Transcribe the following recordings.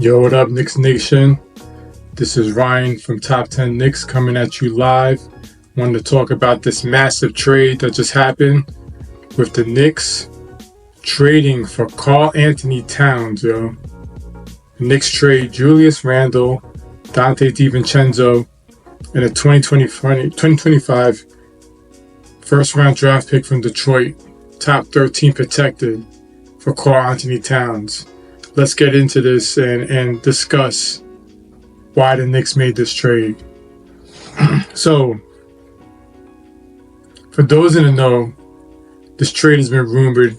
Yo, what up, Knicks Nation? This is Ryan from Top 10 Knicks coming at you live. Wanted to talk about this massive trade that just happened with the Knicks trading for Karl Anthony Towns, yo. The Knicks trade Julius Randle, Donte DiVincenzo, and a 2025 first-round draft pick from Detroit, top 13 protected, for Karl Anthony Towns. Let's get into this and discuss why the Knicks made this trade. So, for those in the know, this trade has been rumored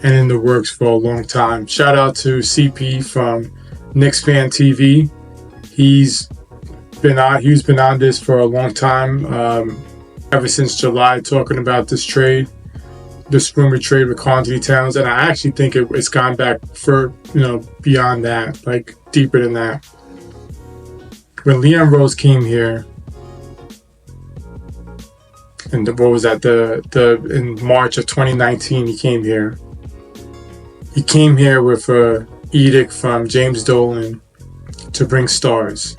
and in the works for a long time. Shout out to CP from Knicks Fan TV. He's been on this for a long time, ever since July, talking about this trade, this rumored trade with Karl Anthony Towns, and I actually think it's gone back for beyond that, like deeper than that. When Leon Rose came here, and what was that? In March of 2019, he came here. He came here with a edict from James Dolan to bring stars.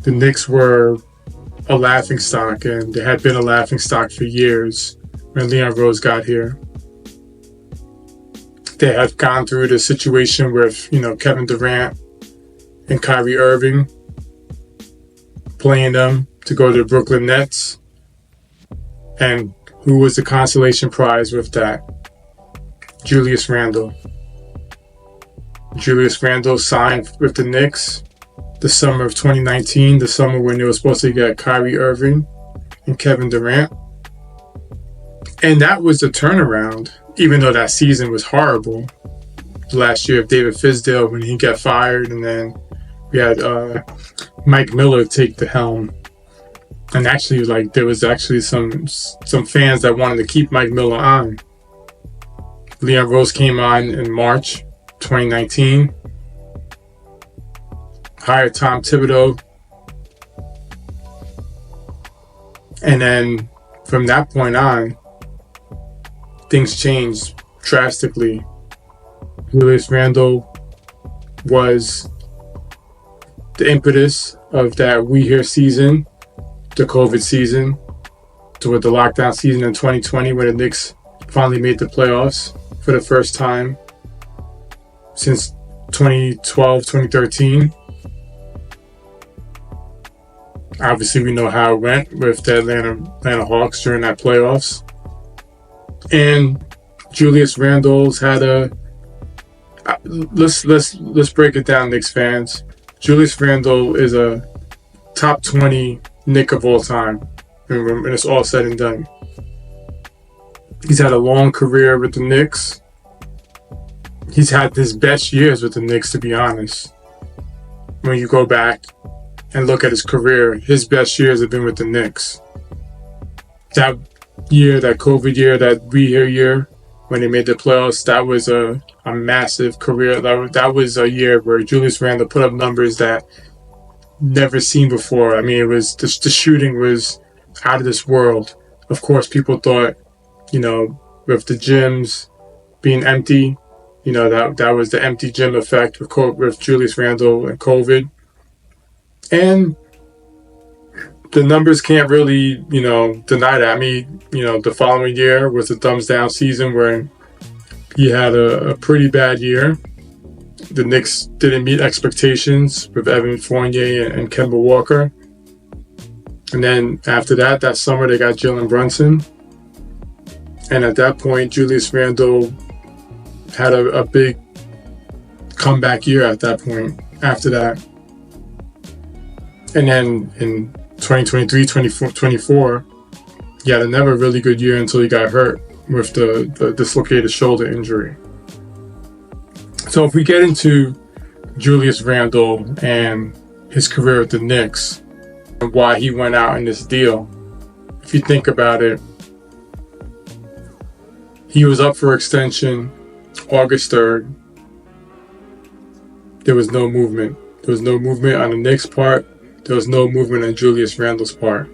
The Knicks were a laughingstock, and they had been a laughingstock for years when Leon Rose got here. They had gone through the situation with, Kevin Durant and Kyrie Irving, playing them to go to the Brooklyn Nets. And who was the consolation prize with that? Julius Randle. Julius Randle signed with the Knicks the summer of 2019, the summer when they were supposed to get Kyrie Irving and Kevin Durant. And that was a turnaround, even though that season was horrible. Last year of David Fizdale when he got fired, and then we had Mike Miller take the helm. And actually, there was actually some fans that wanted to keep Mike Miller on. Leon Rose came on in March 2019. Hired Tom Thibodeau. And then from that point on, things changed drastically. Julius Randle was the impetus of that We Here season, the COVID season, to the lockdown season in 2020, when the Knicks finally made the playoffs for the first time since 2012, 2013. Obviously, we know how it went with the Atlanta Hawks during that playoffs. And Julius Randle's had let's break it down, Knicks fans. Julius Randle is a top 20 Knick of all time, when it's all said and done. He's had a long career with the Knicks. He's had his best years with the Knicks, to be honest. When you go back and look at his career, his best years have been with the Knicks. That year, that COVID year, that We Here year, when they made the playoffs, that was a massive career. That was a year where Julius Randle put up numbers that never seen before. I mean, it was the shooting was out of this world. Of course, people thought, with the gyms being empty, that was the empty gym effect with Julius Randle and COVID. And the numbers can't really, deny that. I mean, the following year was a thumbs down season where he had a pretty bad year. The Knicks didn't meet expectations with Evan Fournier and Kemba Walker. And then after that summer, they got Jalen Brunson. And at that point, Julius Randle had a big comeback year at that point, after that. And then in 2023, 2024, he had another really good year until he got hurt with the dislocated shoulder injury. So if we get into Julius Randle and his career with the Knicks, and why he went out in this deal, if you think about it, he was up for extension August 3rd. There was no movement. There was no movement on the Knicks' part. There was no movement on Julius Randle's part.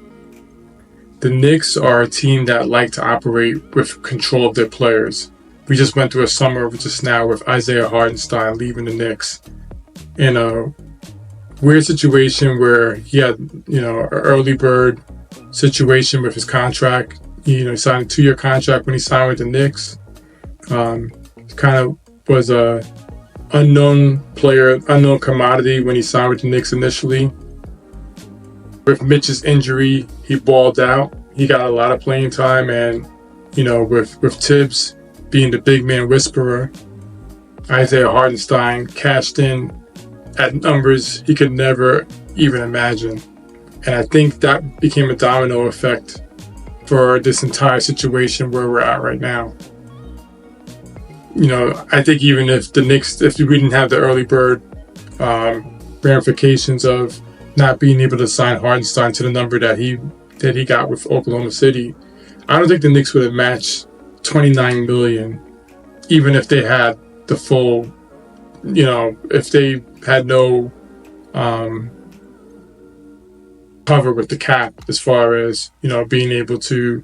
The Knicks are a team that like to operate with control of their players. we just went through a summer just now with Isaiah Hartenstein leaving the Knicks in a weird situation where he had, an early bird situation with his contract. He signed a 2-year contract when he signed with the Knicks. Kind of was a unknown player, unknown commodity when he signed with the Knicks initially. With Mitch's injury, he balled out. He got a lot of playing time, and with Tibbs being the big man whisperer, Isaiah Hartenstein cashed in at numbers he could never even imagine. And I think that became a domino effect for this entire situation where we're at right now. I think even if the Knicks, if we didn't have the early bird ramifications of not being able to sign Hartenstein to the number that he got with Oklahoma City, I don't think the Knicks would have matched $29 million, even if they had the full, if they had no cover with the cap as far as being able to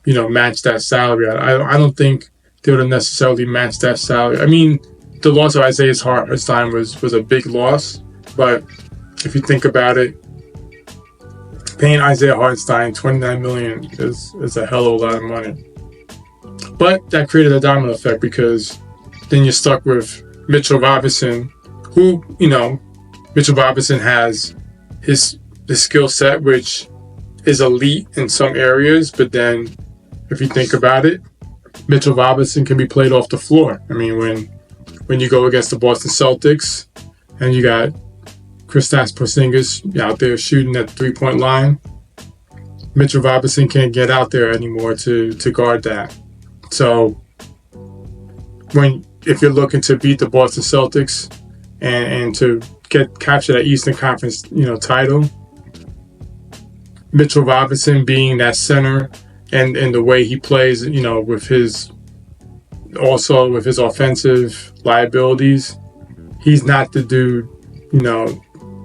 match that salary. I don't think they would have necessarily matched that salary. I mean, the loss of Isaiah Hartenstein was a big loss, but if you think about it, paying Isaiah Hartenstein $29 million is a hell of a lot of money. But that created a domino effect, because then you're stuck with Mitchell Robinson, who, Mitchell Robinson has his skill set, which is elite in some areas, but then if you think about it, Mitchell Robinson can be played off the floor. I mean, when you go against the Boston Celtics and you got Kristaps Porzingis out there shooting at the 3-point line, Mitchell Robinson can't get out there anymore to guard that. So if you're looking to beat the Boston Celtics and to capture that Eastern Conference title, Mitchell Robinson being that center and the way he plays, with his offensive liabilities, he's not the dude,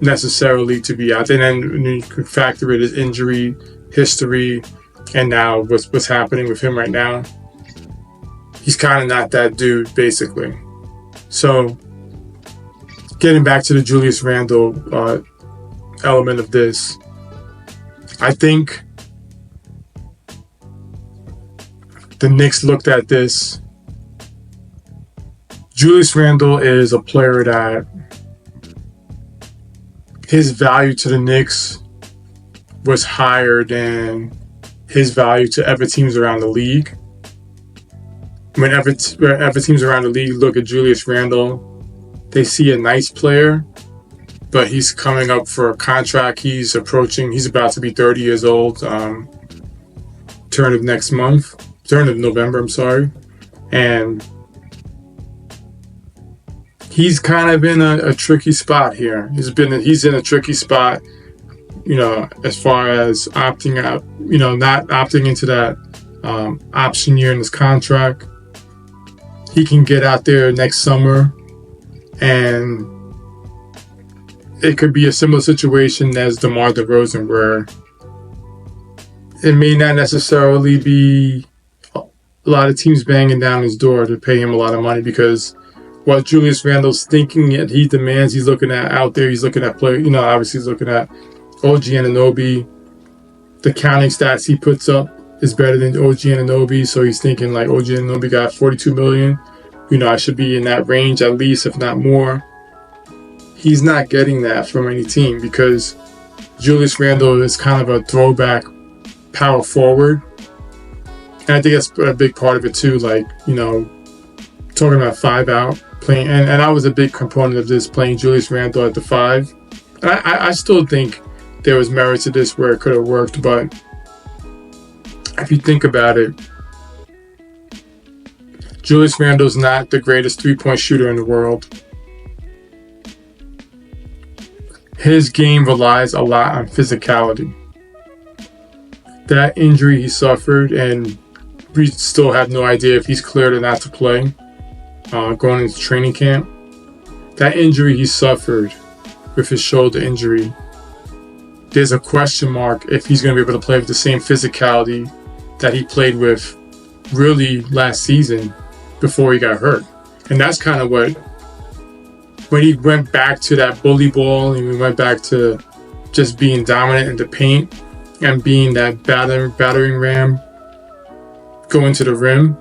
necessarily to be out there. And then you can factor in his injury history and now what's happening with him right now. He's kind of not that dude, basically. So, getting back to the Julius Randle element of this, I think the Knicks looked at this. Julius Randle is a player that his value to the Knicks was higher than his value to other teams around the league. Whenever teams around the league look at Julius Randle, they see a nice player, but he's coming up for a contract. He's about to be 30 years old, turn of November, I'm sorry. And he's kind of in a tricky spot here. He's in a tricky spot, as far as opting out, not opting into that option year in his contract. He can get out there next summer, and it could be a similar situation as DeMar DeRozan, where it may not necessarily be a lot of teams banging down his door to pay him a lot of money, because what Julius Randle's thinking that he demands, he's looking at out there, he's looking at play, obviously he's looking at OG Anunoby. The counting stats he puts up is better than OG Anunoby, so he's thinking like OG Anunoby got $42 million. I should be in that range at least, if not more. He's not getting that from any team, because Julius Randle is kind of a throwback power forward. And I think that's a big part of it too, talking about 5 out, playing, and I was a big component of this, playing Julius Randle at the 5. And I still think there was merit to this where it could have worked, but if you think about it, Julius Randle's not the greatest 3-point shooter in the world. His game relies a lot on physicality. That injury he suffered, and we still have no idea if he's cleared or not to play going into training camp. That injury he suffered with his shoulder injury, there's a question mark if he's going to be able to play with the same physicality that he played with really last season before he got hurt. And that's kind of what, when he went back to that bully ball and he went back to just being dominant in the paint and being that battering ram going to the rim,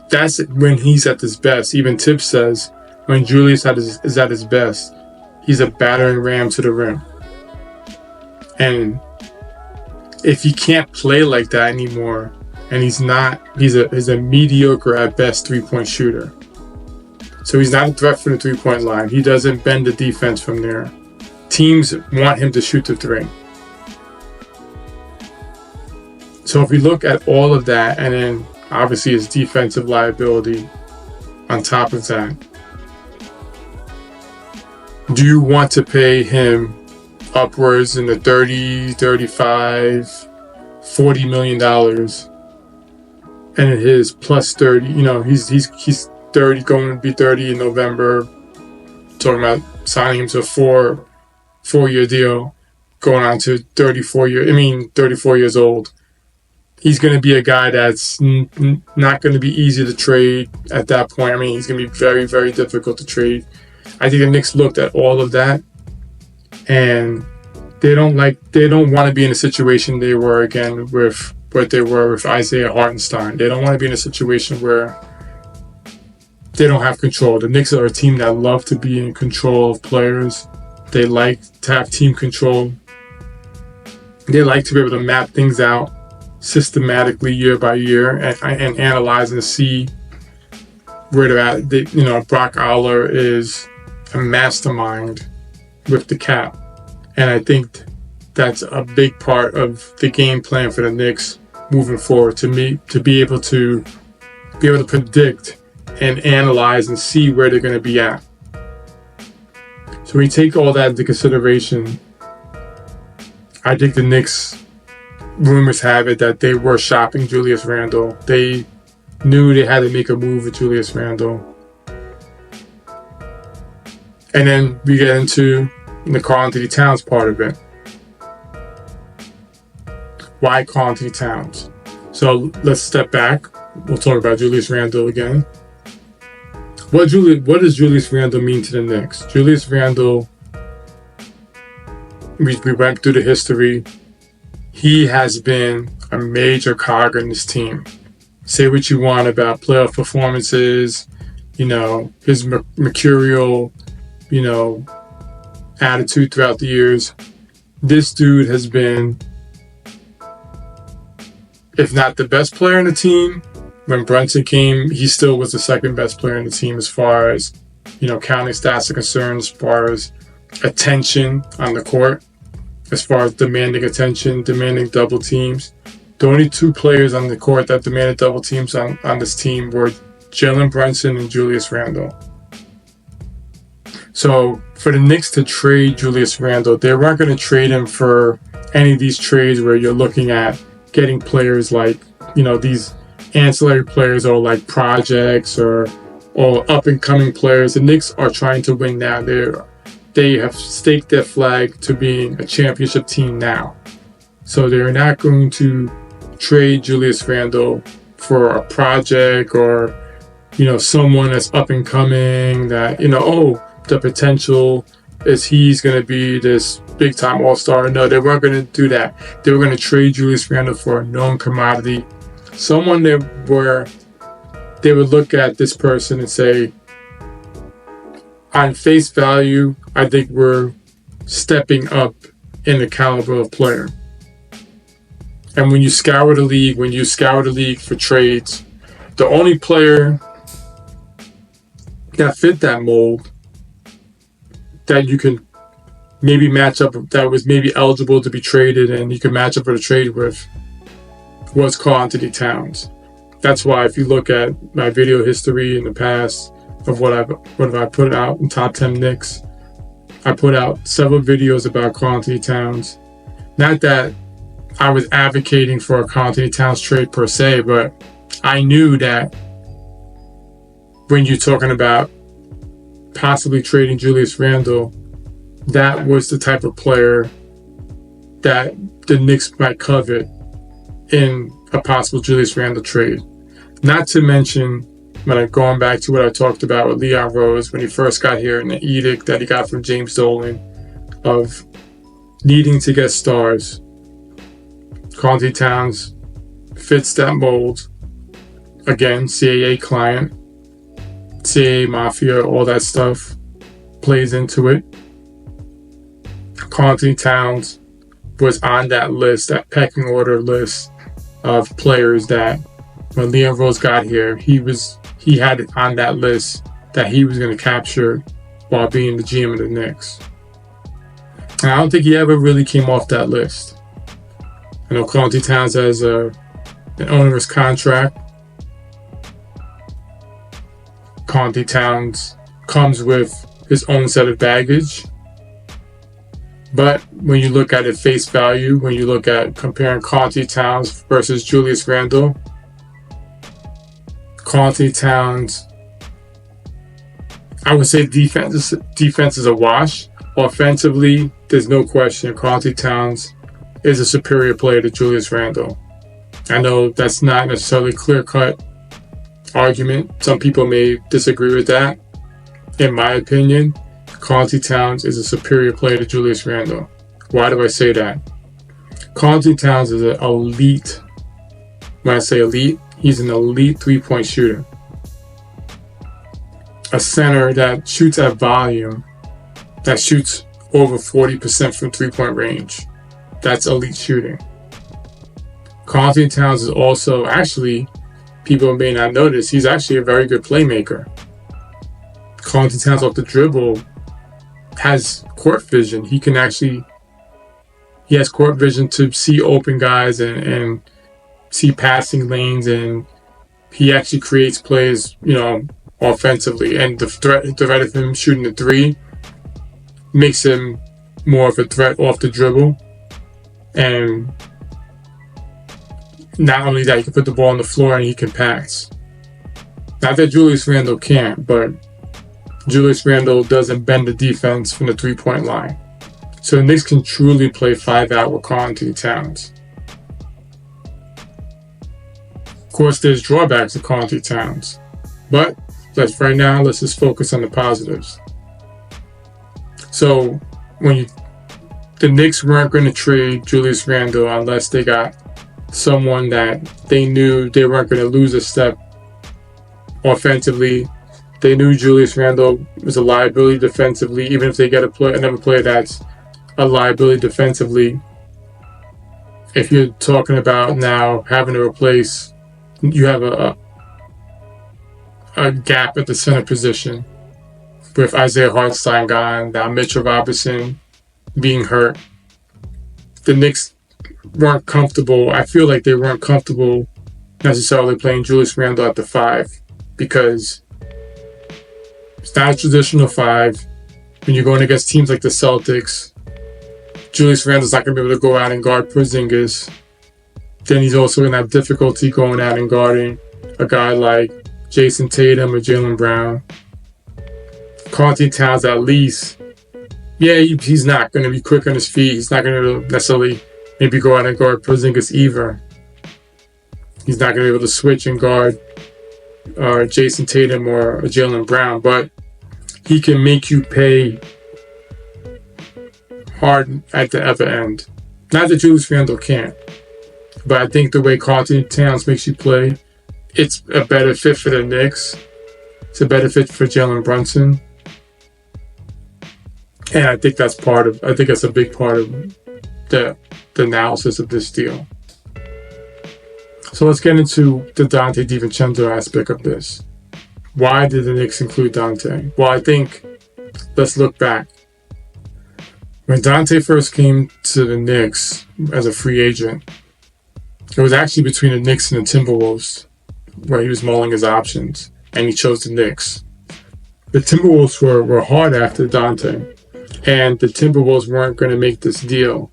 that's when he's at his best. Even Tibbs says when Julius is at his best, he's a battering ram to the rim. And if he can't play like that anymore, and he's a mediocre at best 3-point shooter. So he's not a threat for the 3-point line. He doesn't bend the defense from there. Teams want him to shoot the three. So if we look at all of that, and then obviously his defensive liability on top of that, do you want to pay him upwards in the 30, 35, $40 million? And his plus 30, he's 30, going to be 30 in November. Talking about signing him to a four-year deal, going on to 34 years old. He's going to be a guy that's not going to be easy to trade at that point. I mean, he's going to be very, very difficult to trade. I think the Knicks looked at all of that, and they don't want to be in a situation they were again with what they were with Isaiah Hartenstein. They don't want to be in a situation where they don't have control. The Knicks are a team that love to be in control of players. They like to have team control. They like to be able to map things out systematically year by year and analyze and see where they're at. Brock Aller is a mastermind with the cap. And I think that's a big part of the game plan for the Knicks moving forward, to be able to predict and analyze and see where they're going to be at. So we take all that into consideration. I think the Knicks, rumors have it that they were shopping Julius Randle. They knew they had to make a move with Julius Randle. And then we get into the Karl Anthony Towns part of it. Why Karl Anthony Towns? So let's step back. We'll talk about Julius Randle again. What does Julius Randle mean to the Knicks? Julius Randle, we went through the history. He has been a major cog in this team. Say what you want about playoff performances, his mercurial, attitude throughout the years. This dude has been, if not the best player on the team. When Brunson came, he still was the second best player on the team as far as, counting stats are concerned, as far as attention on the court, as far as demanding attention, demanding double teams. The only two players on the court that demanded double teams on this team were Jalen Brunson and Julius Randle. So for the Knicks to trade Julius Randle, they weren't going to trade him for any of these trades where you're looking at getting players like, these ancillary players or like projects or up and coming players. The Knicks are trying to win now. They have staked their flag to being a championship team now. So they're not going to trade Julius Randle for a project or, someone that's up and coming that, the potential is he's going to be this big time all-star. No, they weren't going to do that. They were going to trade Julius Randle for a known commodity. Someone where they would look at this person and say, on face value, I think we're stepping up in the caliber of player. And when you scour the league for trades, the only player that fit that mold that you can maybe match up, that was maybe eligible to be traded and you can match up for the trade with, was Karl Anthony Towns. That's why if you look at my video history in the past of what have I put out in Top 10 Knicks, I put out several videos about Karl Anthony Towns. Not that I was advocating for a Karl Anthony Towns trade per se, but I knew that when you're talking about possibly trading Julius Randle, that was the type of player that the Knicks might covet in a possible Julius Randle trade. Not to mention when I'm going back to what I talked about with Leon Rose when he first got here, and the edict that he got from James Dolan of needing to get stars. Karl Anthony Towns fits that mold. Again, CAA client, CAA mafia, all that stuff plays into it. Karl Anthony Towns was on that list, that pecking order list of players that when Leon Rose got here, he had it on that list that he was going to capture while being the GM of the Knicks. And I don't think he ever really came off that list. I know Karl Anthony Towns has an onerous contract. Karl Anthony Towns comes with his own set of baggage. But when you look at it face value, when you look at comparing Karl Anthony Towns versus Julius Randle, Karl Anthony Towns, I would say defense is a wash. Offensively, there's no question Karl Anthony Towns is a superior player to Julius Randle. I know that's not necessarily a clear-cut argument. Some people may disagree with that. In my opinion, Karl Anthony Towns is a superior player to Julius Randle. Why do I say that? Karl Anthony Towns is an elite. When I say elite, he's an elite three-point shooter. A center that shoots at volume, that shoots over 40% from three-point range. That's elite shooting. Karl Anthony Towns is also, actually, people may not notice, he's actually a very good playmaker. Karl Anthony Towns off the dribble has court vision. He has court vision to see open guys and see passing lanes, and he actually creates plays, offensively. And the threat of him shooting the three makes him more of a threat off the dribble. And not only that, he can put the ball on the floor and he can pass. Not that Julius Randle can't, but Julius Randle doesn't bend the defense from the three-point line. So the Knicks can truly play 5-out with Karl Anthony Towns. Of course, there's drawbacks to Karl Anthony Towns. But let's just focus on the positives. So the Knicks weren't going to trade Julius Randle unless they got someone that they knew they weren't going to lose a step offensively. They knew Julius Randle was a liability defensively, even if they get another player that's a liability defensively. If you're talking about now having to replace, you have a gap at the center position with Isaiah Hartenstein gone, now Mitchell Robinson being hurt. The Knicks weren't comfortable. I feel like they weren't comfortable necessarily playing Julius Randle at the 5 because it's not a traditional 5. When you're going against teams like the Celtics, Julius Randle's not going to be able to go out and guard Porzingis. Then he's also going to have difficulty going out and guarding a guy like Jason Tatum or Jaylen Brown. Karl Anthony Towns, at least, he's not going to be quick on his feet. He's not going to necessarily maybe go out and guard Porzingis either. He's not going to be able to switch and guard Jason Tatum or Jaylen Brown, but he can make you pay hard at the other end. Not that Julius Randle can't, but I think the way Karl Anthony Towns makes you play, it's a better fit for the Knicks. It's a better fit for Jalen Brunson. And I think that's a big part of the analysis of this deal. So let's get into the Donte DiVincenzo aspect of this. Why did the Knicks include Donte? Well, I think, let's look back. When Donte first came to the Knicks as a free agent, it was actually between the Knicks and the Timberwolves where he was mulling his options, and he chose the Knicks. The Timberwolves were hard after Donte, and the Timberwolves weren't going to make this deal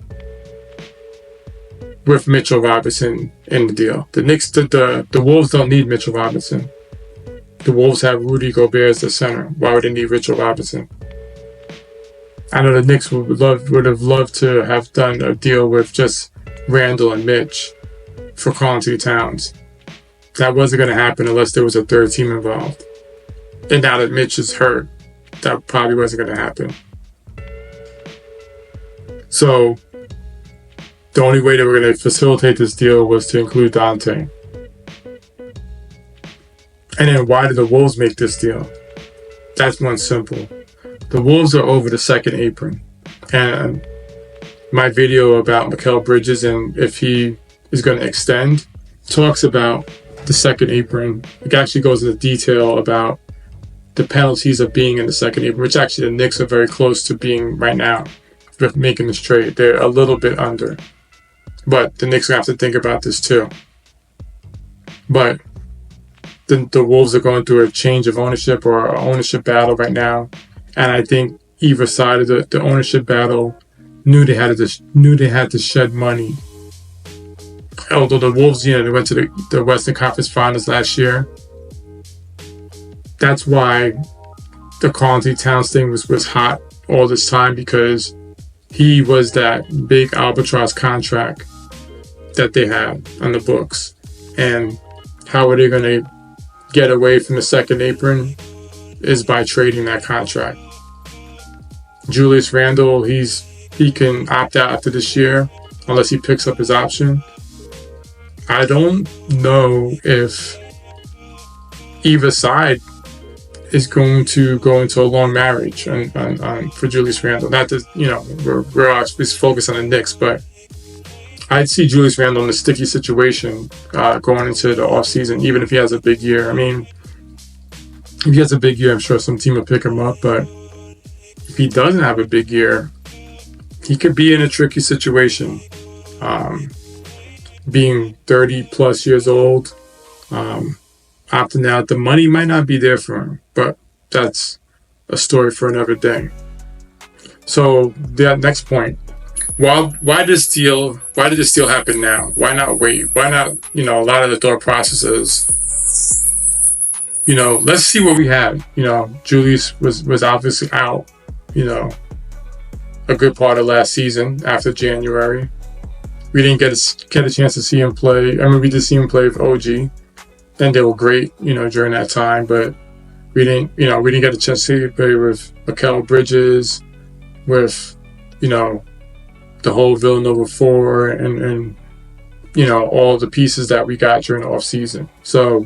with Mitchell Robinson in the deal. The Wolves don't need Mitchell Robinson. The Wolves have Rudy Gobert as the center. Why would they need Mitchell Robinson? I know the Knicks would have loved to have done a deal with just Randle and Mitch for Karl Anthony Towns. That wasn't going to happen unless there was a third team involved. And now that Mitch is hurt, that probably wasn't going to happen. So the only way they were going to facilitate this deal was to include Donte. And then why did the Wolves make this deal? That's one simple. The Wolves are over the second apron. And my video about Mikal Bridges and if he is going to extend talks about the second apron. It actually goes into detail about the penalties of being in the second apron, which actually the Knicks are very close to being right now with making this trade. They're a little bit under. But the Knicks are going to have to think about this too. But the Wolves are going through a change of ownership or an ownership battle right now. And I think either side of the ownership battle knew they had to shed money. Although the Wolves, they went to the Western Conference Finals last year. That's why the Karl Anthony Towns thing was hot all this time, because he was that big albatross contract that they had on the books. And how are they going to get away from the second apron is by trading that contract. Julius Randle, he can opt out after this year unless he picks up his option. I don't know if either side is going to go into a long marriage for Julius Randle. Not that, we're obviously focused on the Knicks, but I'd see Julius Randle in a sticky situation going into the offseason, even if he has a big year. I mean, if he has a big year, I'm sure some team will pick him up, but if he doesn't have a big year, he could be in a tricky situation. Being 30 plus years old, opting out, the money might not be there for him, but that's a story for another day. So the next point, why did this deal happen now? Why not wait? Why not, a lot of the thought processes, let's see what we have. Julius was obviously out, a good part of last season after January. We didn't get a chance to see him play. I mean, we did see him play with OG. And they were great, during that time. But we didn't get a chance to see him play with Mikal Bridges, with, the whole Villanova 4 and all the pieces that we got during the offseason. So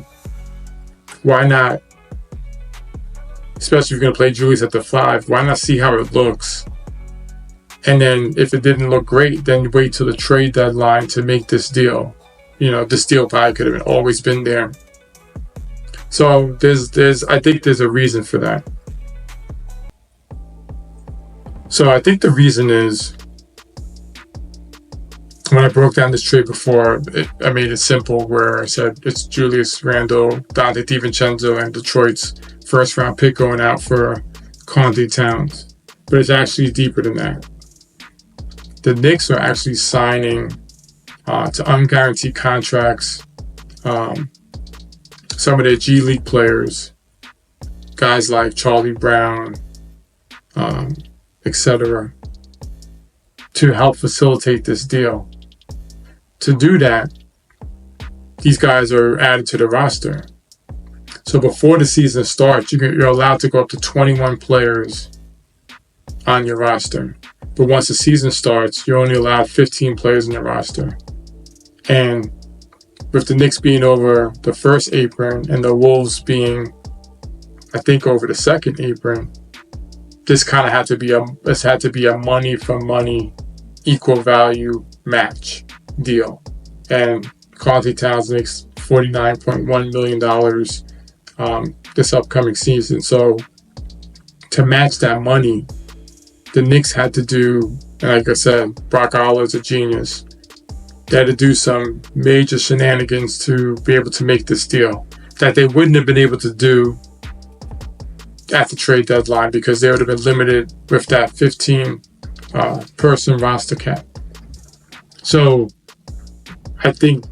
why not, especially if you're going to play Julius at the 5, why not see how it looks? And then if it didn't look great, then wait till the trade deadline to make this deal. This deal probably could have always been there. So I think there's a reason for that. So I think the reason is, when I broke down this trade before, I made it simple where I said it's Julius Randle, Donte DiVincenzo, and Detroit's first round pick going out for Karl Anthony Towns. But it's actually deeper than that. The Knicks are actually signing to unguaranteed contracts some of their G League players, guys like Charlie Brown, etc., to help facilitate this deal. To do that, these guys are added to the roster. So before the season starts, you're allowed to go up to 21 players on your roster. But once the season starts, you're only allowed 15 players in your roster. And with the Knicks being over the first apron and the Wolves being, I think, over the second apron, this kind of had to be a money for money, equal value match deal. And Karl Anthony Towns makes $49.1 million this upcoming season. So to match that money, the Knicks had to do, and like I said, Brock Aller's a genius. They had to do some major shenanigans to be able to make this deal that they wouldn't have been able to do at the trade deadline, because they would have been limited with that 15 person roster cap. So I think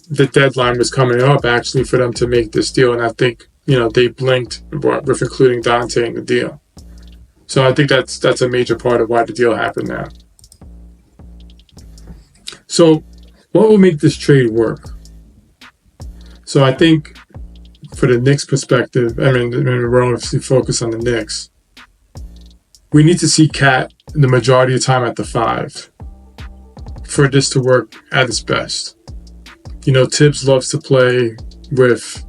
the deadline was coming up actually for them to make this deal, and I think they blinked with including Donte in the deal. So I think that's a major part of why the deal happened now. So what will make this trade work? So I think for the Knicks perspective, I mean, we're obviously focused on the Knicks. We need to see Cat the majority of the time at the 5 for this to work at its best. Tibbs loves to play with,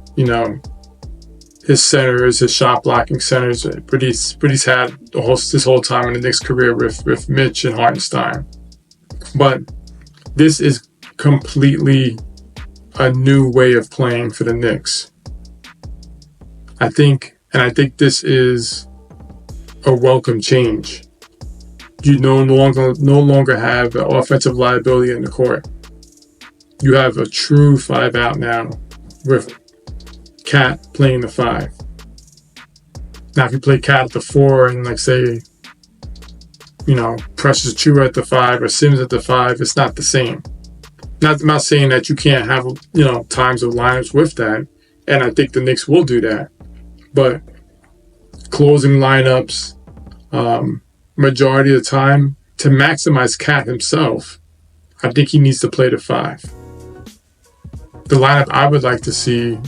his centers, his shot blocking centers, but he's had this whole time in the Knicks career with Mitch and Hartenstein. But this is completely a new way of playing for the Knicks. I think this is a welcome change. You no longer have an offensive liability in the court. You have a true 5 out now with Cat playing the 5. Now, if you play Cat at the 4 and say, Precious Achiuwa at the 5 or Sims at the 5, it's not the same. I'm not saying that you can't have, times of lineups with that, and I think the Knicks will do that. But closing lineups, majority of the time, to maximize Cat himself, I think he needs to play the 5. The lineup I would like to see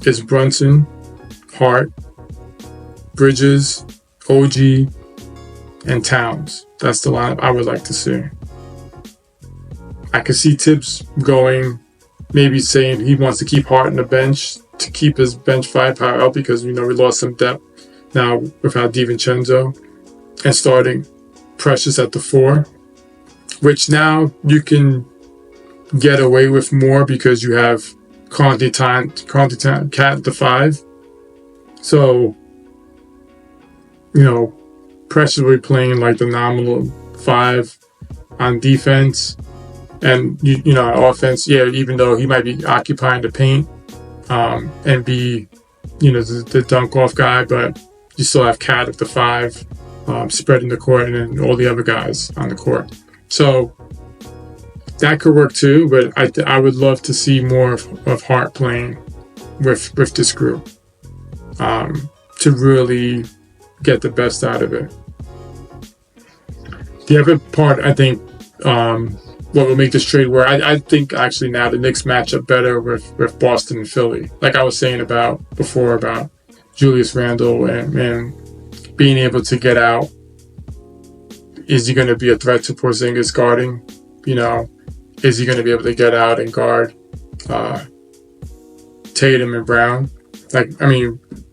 is Brunson, Hart, Bridges, OG, and Towns. That's the lineup I would like to see. I could see Tibbs going, maybe saying he wants to keep Hart on the bench to keep his bench firepower up because we lost some depth now without DiVincenzo, and starting Precious at the 4, which now you can get away with more because you have Karl Anthony Towns, Cat at the 5. So, Precious will be playing the nominal 5 on defense. And, offense, even though he might be occupying the paint and be, the dunk-off guy, but you still have Cat at the 5, spreading the court, and then all the other guys on the court. So that could work too, but I would love to see more of Hart playing with this group to really get the best out of it. The other part, I think, what will make this trade work, I think actually now the Knicks match up better with Boston and Philly. Like I was saying before about Julius Randle and being able to get out. Is he going to be a threat to Porzingis guarding? Is he going to be able to get out and guard Tatum and Brown?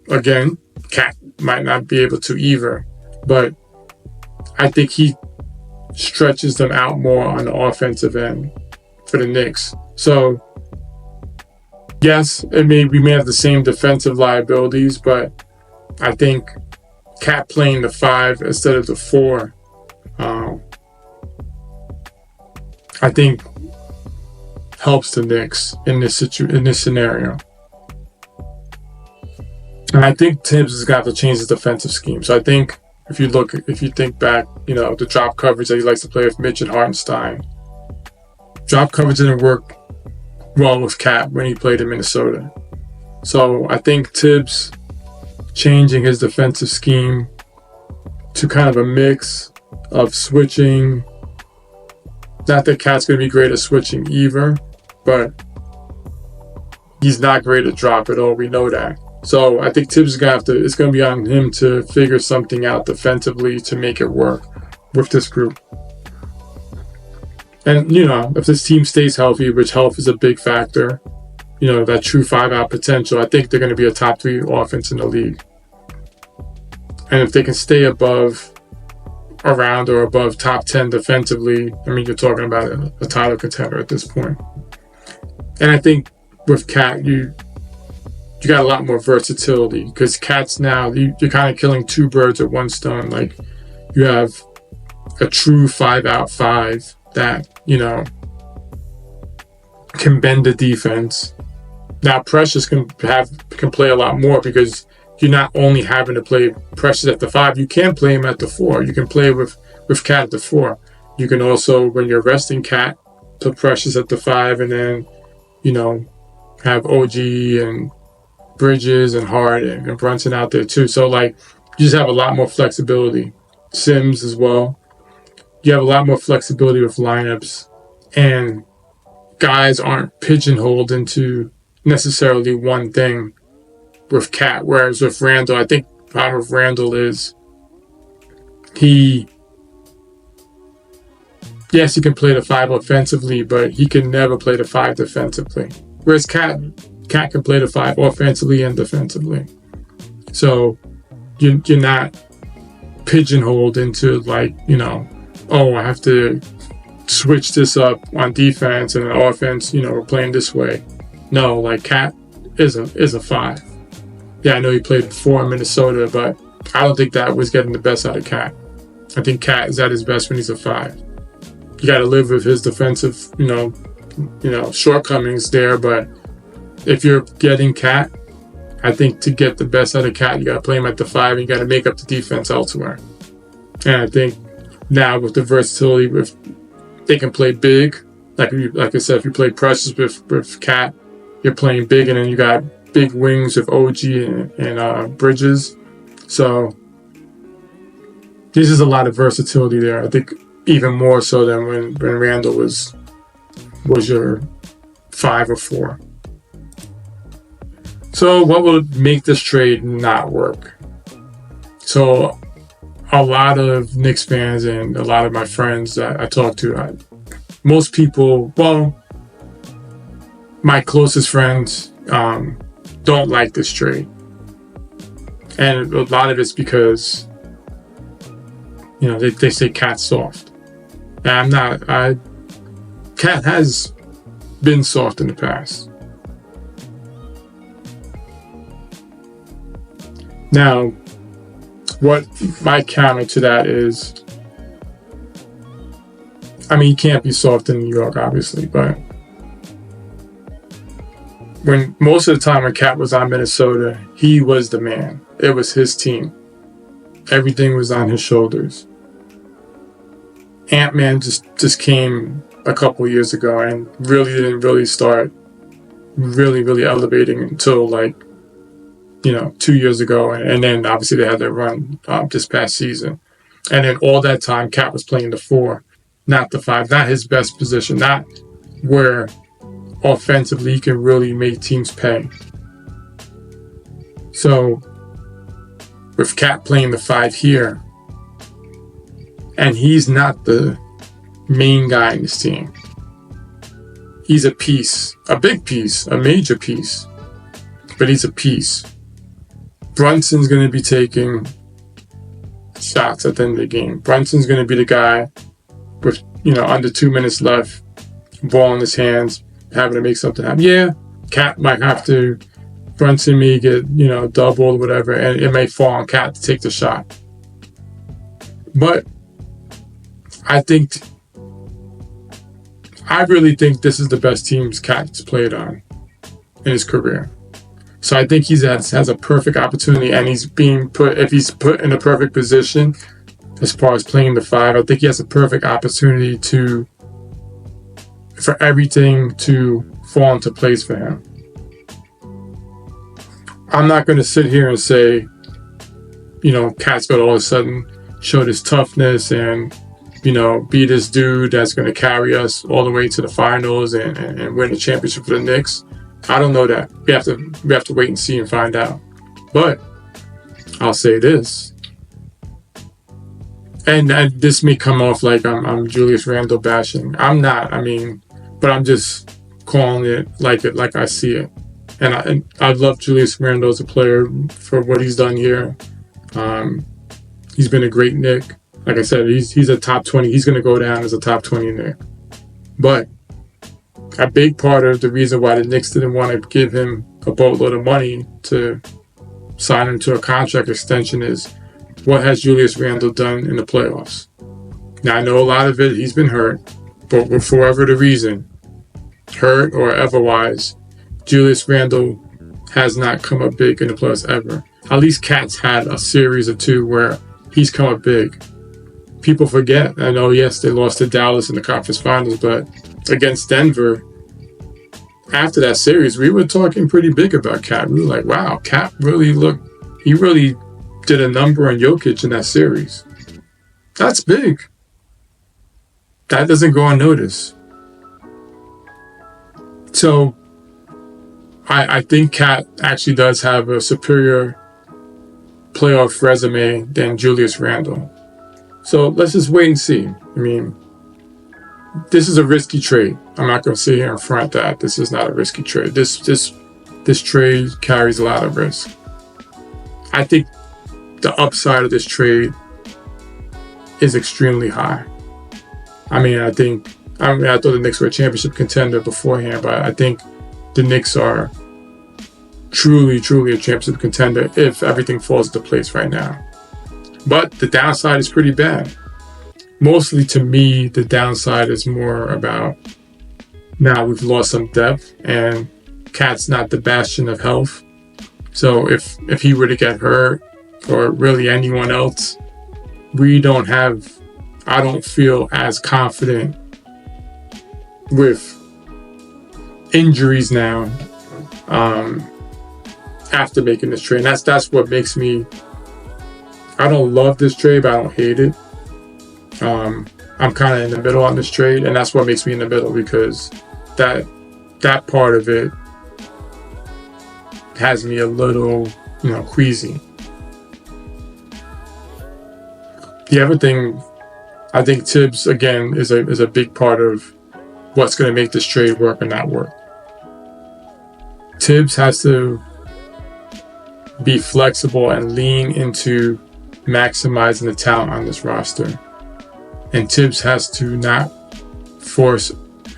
Again, Cat might not be able to either, but I think he stretches them out more on the offensive end for the Knicks. So, yes, we may have the same defensive liabilities, but I think Cat playing the 5 instead of the 4, I think helps the Knicks in this scenario. And I think Tibbs is going to have to change his defensive scheme. So I think if you think back, the drop coverage that he likes to play with Mitch and Hartenstein, drop coverage didn't work well with Cat when he played in Minnesota. So I think Tibbs changing his defensive scheme to kind of a mix of switching. Not that Cat's going to be great at switching either, but he's not great at drop at all. We know that. So I think Tibbs is going to it's going to be on him to figure something out defensively to make it work with this group. And, if this team stays healthy, which health is a big factor, that true 5-out potential, I think they're going to be a top 3 offense in the league. And if they can stay around or above top 10 defensively, you're talking about a title contender at this point. And I think with Cat, you got a lot more versatility because Cat's now, you're kind of killing 2 birds with 1 stone. You have a true 5-out 5 that, can bend the defense. Now Precious can play a lot more because you're not only having to play Precious at the 5, you can play him at the 4. You can play with Cat at the 4. You can also, when you're resting Cat, put Precious at the 5 and then, have OG and Bridges and Hart and Brunson out there too. So you just have a lot more flexibility. Sims as well. You have a lot more flexibility with lineups, and guys aren't pigeonholed into necessarily one thing with Cat. Whereas with Randle, I think the problem with Randle is yes, he can play the 5 offensively, but he can never play the 5 defensively. Whereas Cat can play the 5 offensively and defensively. So you're not pigeonholed into like, oh, I have to switch this up on defense and offense, we're playing this way. No, like Cat is a 5. Yeah, I know he played 4 in Minnesota, but I don't think that was getting the best out of Cat. I think Cat is at his best when he's a 5. You got to live with his defensive, shortcomings there. But if you're getting Cat, I think to get the best out of Cat, you got to play him at the 5, and you got to make up the defense elsewhere. And I think now with the versatility, if they can play big, like I said, if you play Precious with Cat, you're playing big, and then you got big wings with OG and Bridges. So this is a lot of versatility there. I think even more so than when Randle was your 5 or 4. So what would make this trade not work? So a lot of Knicks fans and a lot of my friends that I talk to, most people, my closest friends don't like this trade. And a lot of it's because, they say Cat's soft. And I'm not. Cat has been soft in the past. Now, what my counter to that is, he can't be soft in New York, obviously, but when most of the time when Cat was on Minnesota, he was the man. It was his team. Everything was on his shoulders. Ant-Man just came a couple years ago and really didn't really start really elevating until 2 years ago. And then obviously they had their run this past season. And then all that time, Cat was playing the 4, not the 5, not his best position, not where offensively he can really make teams pay. So with Cat playing the 5 here, and he's not the main guy in this team. He's a piece, a big piece, a major piece, but he's a piece. Brunson's going to be taking shots at the end of the game. Brunson's going to be the guy with, under 2 minutes left, ball in his hands, having to make something happen. Yeah, Cat might have to, Brunson may get, double or whatever, and it may fall on Cat to take the shot. But I really think this is the best teams Cat's played on in his career. So I think he has a perfect opportunity, and if he's put in a perfect position as far as playing the 5, I think he has a perfect opportunity for everything to fall into place for him. I'm not going to sit here and say, Cat's going to all of a sudden show this toughness and be this dude that's going to carry us all the way to the finals and win the championship for the Knicks. I don't know that. We have to wait and see and find out. But I'll say this, and this may come off like I'm Julius Randle bashing. I'm not. But I'm just calling it like I see it. And I love Julius Randle as a player for what he's done here. He's been a great Knick. Like I said, he's a top 20. He's going to go down as a top 20 Knick. But a big part of the reason why the Knicks didn't want to give him a boatload of money to sign him to a contract extension is, what has Julius Randle done in the playoffs? Now, I know a lot of it, he's been hurt, but for whatever the reason, hurt or otherwise, Julius Randle has not come up big in the playoffs ever. At least Cat's had a series or 2 where he's come up big. People forget. I know, yes, they lost to Dallas in the conference finals, but against Denver, after that series, we were talking pretty big about Cat. We were like, wow, Cat really did a number on Jokic in that series. That's big. That doesn't go unnoticed. So I think Cat actually does have a superior playoff resume than Julius Randle. So let's just wait and see. I mean, this is a risky trade. I'm not going to sit here and front that this is not a risky trade. This trade carries a lot of risk. I think the upside of this trade is extremely high. I thought the Knicks were a championship contender beforehand, but I think the Knicks are truly a championship contender if everything falls into place right now. But the downside is pretty bad. Mostly to me, the downside is more about now we've lost some depth and Cat's not the bastion of health. So if he were to get hurt or really anyone else, I don't feel as confident with injuries now after making this trade. And that's what makes me, I don't love this trade, but I don't hate it. I'm kind of in the middle on this trade, and that's what makes me in the middle, because that part of it has me a little, queasy. The other thing, I think Tibbs, again, is a big part of what's going to make this trade work or not work. Tibbs has to be flexible and lean into maximizing the talent on this roster. And Tibbs has to not force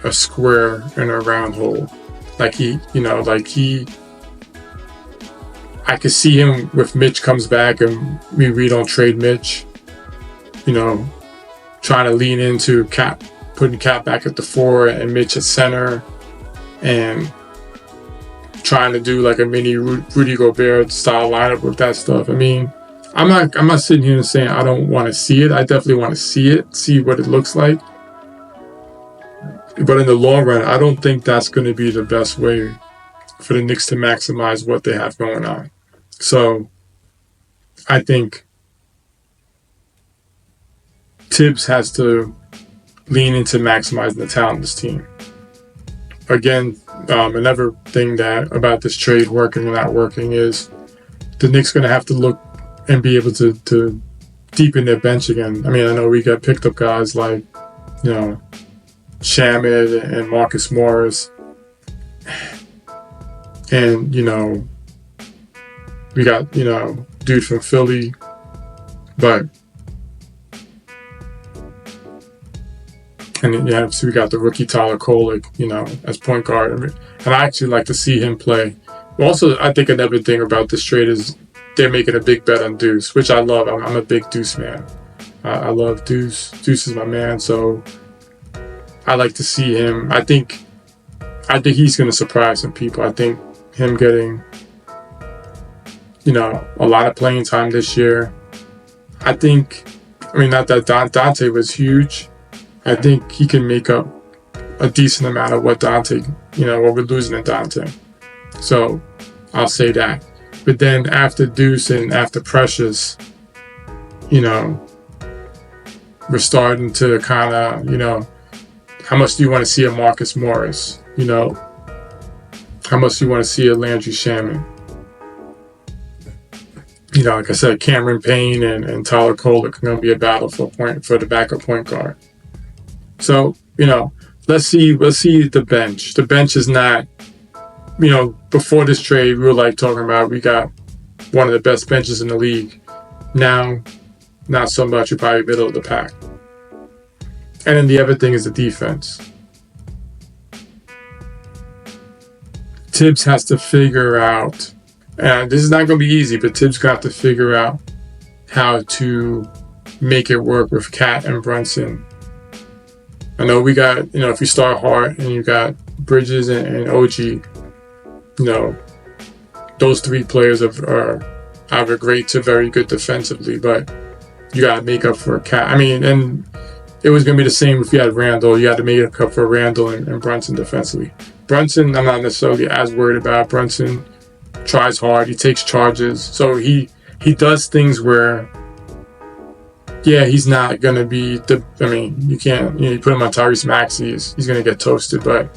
a square in a round hole. I could see him if Mitch comes back and we don't trade Mitch, trying to lean into Cap, putting Cap back at the 4 and Mitch at center, and trying to do like a mini Rudy Gobert style lineup with that stuff. I'm not sitting here and saying I don't want to see it. I definitely want to see what it looks like. But in the long run, I don't think that's going to be the best way for the Knicks to maximize what they have going on. So I think Tibbs has to lean into maximizing the talent of this team. Again, another thing about this trade working or not working is the Knicks going to have to look and be able to deepen their bench again. I know we got picked up guys like, Shamit and Marcus Morris. And, we got, dude from Philly. But, and then, so we got the rookie Tyler Kolek, as point guard. And I actually like to see him play. Also, I think another thing about this trade is they're making a big bet on Deuce, which I love. I'm a big Deuce man. I love Deuce. Deuce is my man, so I like to see him. I think he's going to surprise some people. I think him getting, a lot of playing time this year. Not that Donte was huge. I think he can make up a decent amount of what Donte, what we're losing in Donte. So I'll say that. But then after Deuce and after Precious, we're starting to kind of, how much do you want to see a Marcus Morris? How much do you want to see a Landry Shamet? Like I said, Cameron Payne and Tyler Kolek are going to be a battle for the backup point guard. So, let's see the bench. The bench is not, before this trade, we were talking about we got one of the best benches in the league. Now, not so much. You're probably middle of the pack. And then the other thing is the defense. Tibbs has to figure out, and this is not going to be easy, but Tibbs got to figure out how to make it work with Cat and Brunson. I know we got, if you start hard and you got Bridges and OG, those three players are either great to very good defensively, but you got to make up for Cat. And it was going to be the same if you had Randle. You had to make up for Randle and Brunson defensively. Brunson, I'm not necessarily as worried about. Brunson tries hard. He takes charges. So he does things where, he's not going to be you can't, you put him on Tyrese Maxey, he's going to get toasted, but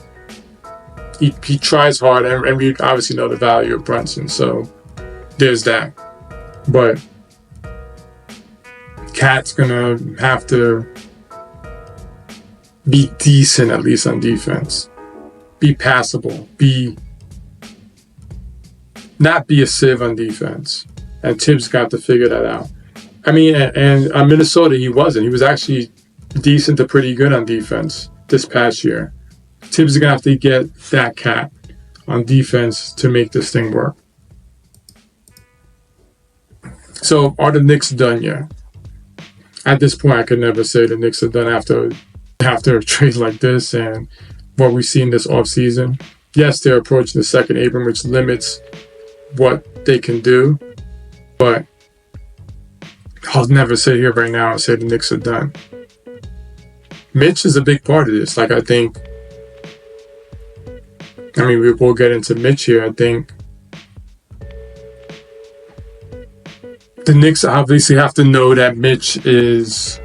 he tries hard, and we obviously know the value of Brunson, so there's that. But Cat's gonna have to be decent, at least on defense. Be passable. Not be a sieve on defense. And Tibbs got to figure that out. I mean, and on Minnesota, he wasn't. He was actually decent to pretty good on defense this past year. Tibbs is going to have to get that cat on defense to make this thing work. So, are the Knicks done yet? At this point, I could never say the Knicks are done after a trade like this and what we've seen this offseason. Yes, they're approaching the second apron, which limits what they can do. But I'll never sit here right now and say the Knicks are done. Mitch is a big part of this. Like, we'll get into Mitch here. I think the Knicks obviously have to know that Mitch is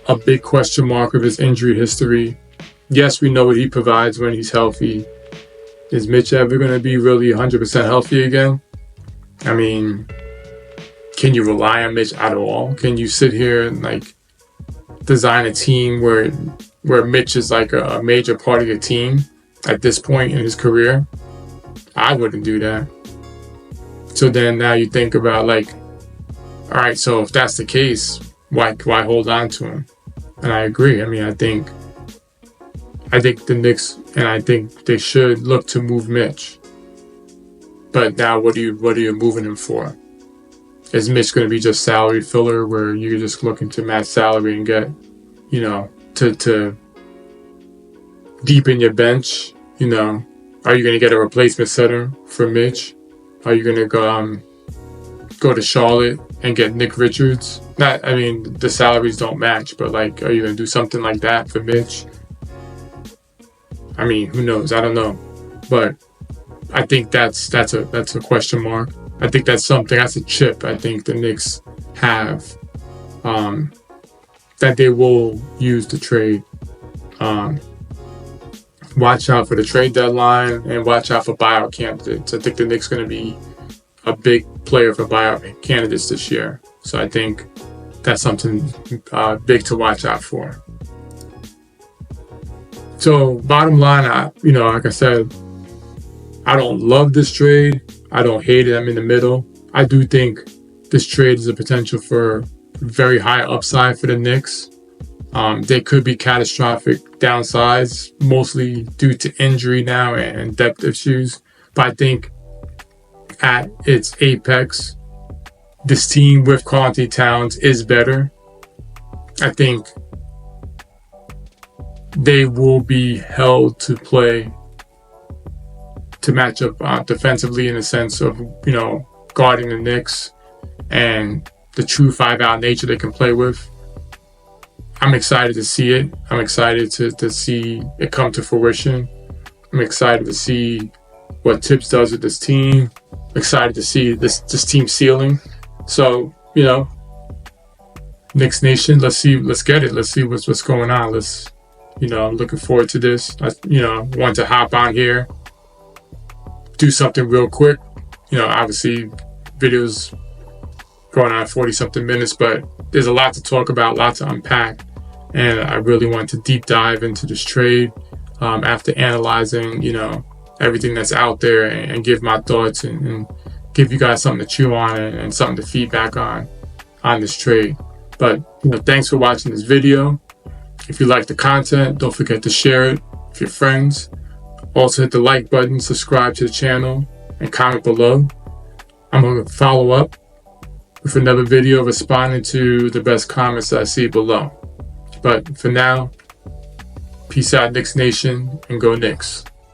a big question mark of his injury history. Yes, we know what he provides when he's healthy. Is Mitch ever going to be really 100% healthy again? I mean, can you rely on Mitch at all? Can you sit here and design a team where Mitch is like a major part of your team at this point in his career? I wouldn't do that. So then now you think about all right, so if that's the case, why hold on to him? And I agree. I mean, I think the Knicks, and I think they should look to move Mitch. But now what are you moving him for? Is Mitch going to be just salary filler where you're just looking to match salary and get, to deepen your bench? Are you going to get a replacement center for Mitch? Are you going to go to Charlotte and get Nick Richards? The salaries don't match, but are you going to do something like that for Mitch? I mean, who knows? I don't know. But I think that's a question mark. I think that's a chip I think the Knicks have that they will use to trade. Watch out for the trade deadline and watch out for buyout candidates. I think the Knicks going to be a big player for buyout candidates this year. So I think that's something big to watch out for. So bottom line, like I said, I don't love this trade. I don't hate it. I'm in the middle. I do think this trade is a potential for very high upside for the Knicks. They could be catastrophic downsides, mostly due to injury now and depth issues. But I think at its apex, this team with Karl Anthony Towns is better. I think they will be held to play to match up defensively in the sense of, guarding the Knicks and the true 5-out nature they can play with. I'm excited to see it. I'm excited to see it come to fruition. I'm excited to see what Tibbs does with this team. I'm excited to see this team ceiling. So, Knicks Nation, let's get it. Let's see what's going on. I'm looking forward to this. I want to hop on here, do something real quick. Obviously, videos going on 40-something minutes, but there's a lot to talk about, a lot to unpack. And I really want to deep dive into this trade after analyzing, everything that's out there and give my thoughts and give you guys something to chew on and something to feedback on this trade. But, thanks for watching this video. If you like the content, don't forget to share it with your friends. Also hit the like button, subscribe to the channel, and comment below. I'm going to follow up with another video responding to the best comments that I see below. But for now, peace out, Knicks Nation, and go Knicks.